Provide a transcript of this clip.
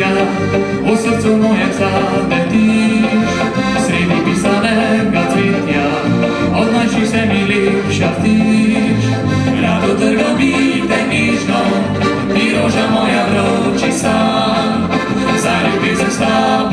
cvitia, u srcu mojem zabetiš, sredi pisanega cvetja, od najših se mi lepša vtiš. Rado trgam bi te nižno, ti roža moja vroči san, za ljubezen s tabo